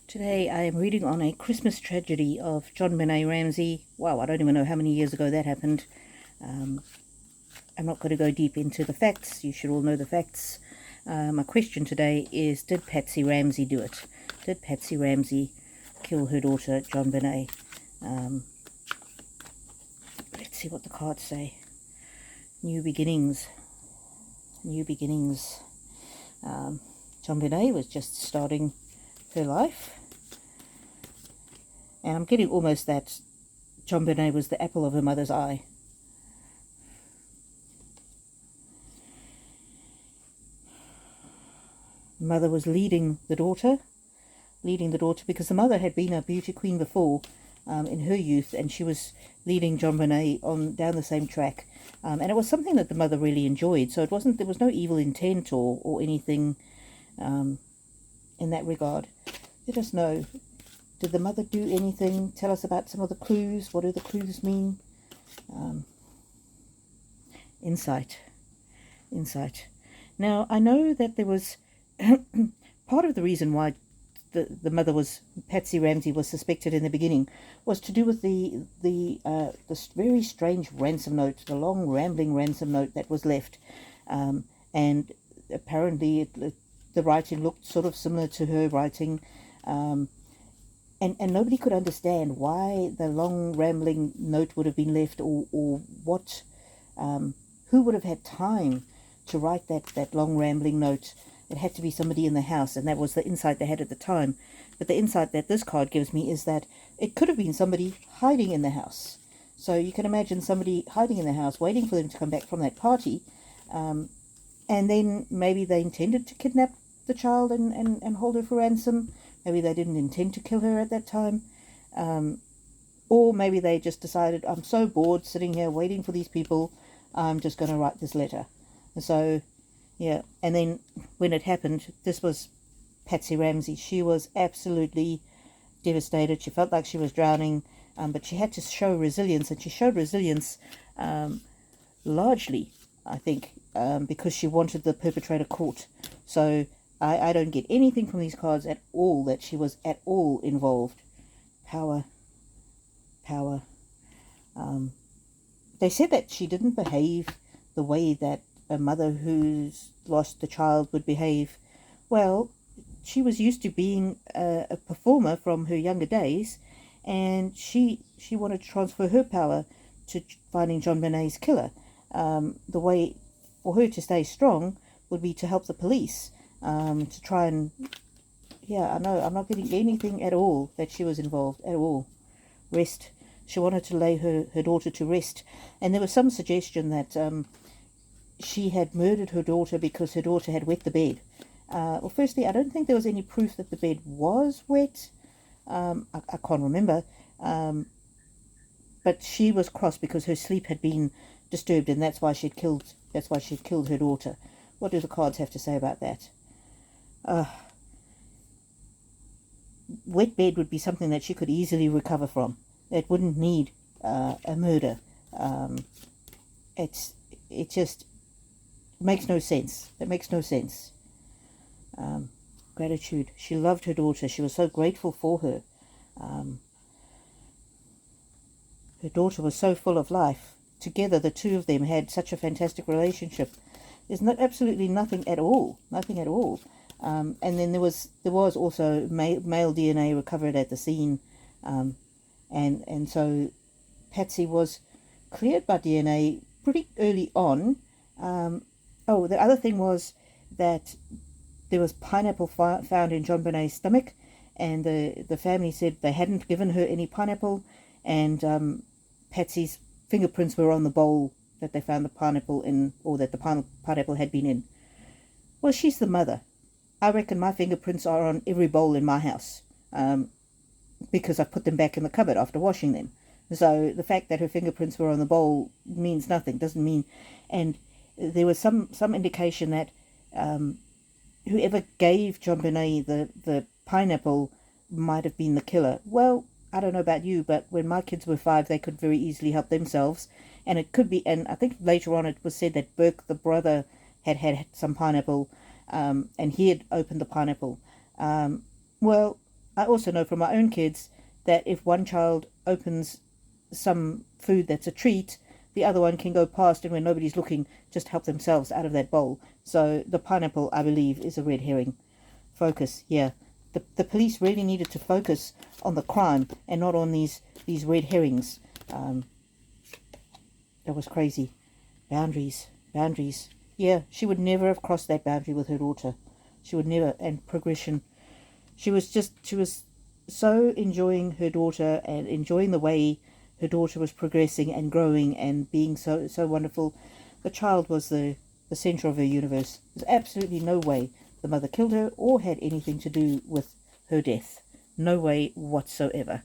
Today I am reading on a Christmas tragedy of Jonbenet Ramsey. Wow, I don't even know how many years ago that happened. I'm not going to go deep into the facts. You should all know the facts. My question today is, did Patsy Ramsey do it? Did Patsy Ramsey kill her daughter, Jonbenet? Let's see what the cards say. New beginnings. New beginnings. Jonbenet was just starting her life. And I'm getting almost that Jonbenet was the apple of her mother's eye. Mother was leading the daughter because the mother had been a beauty queen before in her youth, and she was leading Jonbenet on down the same track. And it was something that the mother really enjoyed, so there was no evil intent or anything in that regard. Let us know. Did the mother do anything? Tell us about some of the clues. What do the clues mean? Insight. Now, I know that there was part of the reason why the mother Patsy Ramsey was suspected in the beginning was to do with this very strange ransom note, the long rambling ransom note that was left, and apparently the writing looked sort of similar to her writing. And nobody could understand why the long rambling note would have been left, or what, who would have had time to write that long rambling note. It had to be somebody in the house, and that was the insight they had at the time. But the insight that this card gives me is that it could have been somebody hiding in the house. So you can imagine somebody hiding in the house, waiting for them to come back from that party, and then maybe they intended to kidnap the child and hold her for ransom. Maybe they didn't intend to kill her at that time. Or maybe they just decided, I'm so bored sitting here waiting for these people, I'm just going to write this letter. So, yeah. And then when it happened, this was Patsy Ramsey. She was absolutely devastated. She felt like she was drowning, but she had to show resilience. And she showed resilience largely, I think, because she wanted the perpetrator caught. So I don't get anything from these cards at all that she was at all involved. Power. They said that she didn't behave the way that a mother who's lost the child would behave. Well, she was used to being a performer from her younger days, and she wanted to transfer her power to finding Jonbenet's killer. The way for her to stay strong would be to help the police. To try and, yeah, I know, I'm not getting anything at all that she was involved at all. Rest. She wanted to lay her daughter to rest. And there was some suggestion that she had murdered her daughter because her daughter had wet the bed. Well, firstly, I don't think there was any proof that the bed was wet. I can't remember. But she was cross because her sleep had been disturbed, and that's why she'd killed her daughter. What do the cards have to say about that? Wet bed would be something that she could easily recover from. It wouldn't need a murder. It just makes no sense. It makes no sense. Gratitude. She loved her daughter. She was so grateful for her. Her daughter was so full of life. Together, the two of them had such a fantastic relationship. There's absolutely nothing at all. Nothing at all. And then there was also male DNA recovered at the scene, and so Patsy was cleared by DNA pretty early on. The other thing was that there was pineapple found in Jonbenet's stomach, and the family said they hadn't given her any pineapple, and Patsy's fingerprints were on the bowl that they found the pineapple in, or that the pineapple had been in. Well, she's the mother. I reckon my fingerprints are on every bowl in my house, because I've put them back in the cupboard after washing them. So the fact that her fingerprints were on the bowl means nothing, doesn't mean. And there was some indication that whoever gave Jonbenet the pineapple might have been the killer. Well, I don't know about you, but when my kids were 5, they could very easily help themselves. And it could be, and I think later on it was said that Burke, the brother, had some pineapple, and he had opened the pineapple. Well, I also know from my own kids that if one child opens some food that's a treat, the other one can go past, and when nobody's looking, just help themselves out of that bowl. So the pineapple, I believe, is a red herring. Focus, yeah. The police really needed to focus on the crime and not on these red herrings. That was crazy. Boundaries. Yeah, she would never have crossed that boundary with her daughter. She would never. And progression. She was so enjoying her daughter and enjoying the way her daughter was progressing and growing and being so wonderful. The child was the center of her universe. There's absolutely no way the mother killed her or had anything to do with her death. No way whatsoever.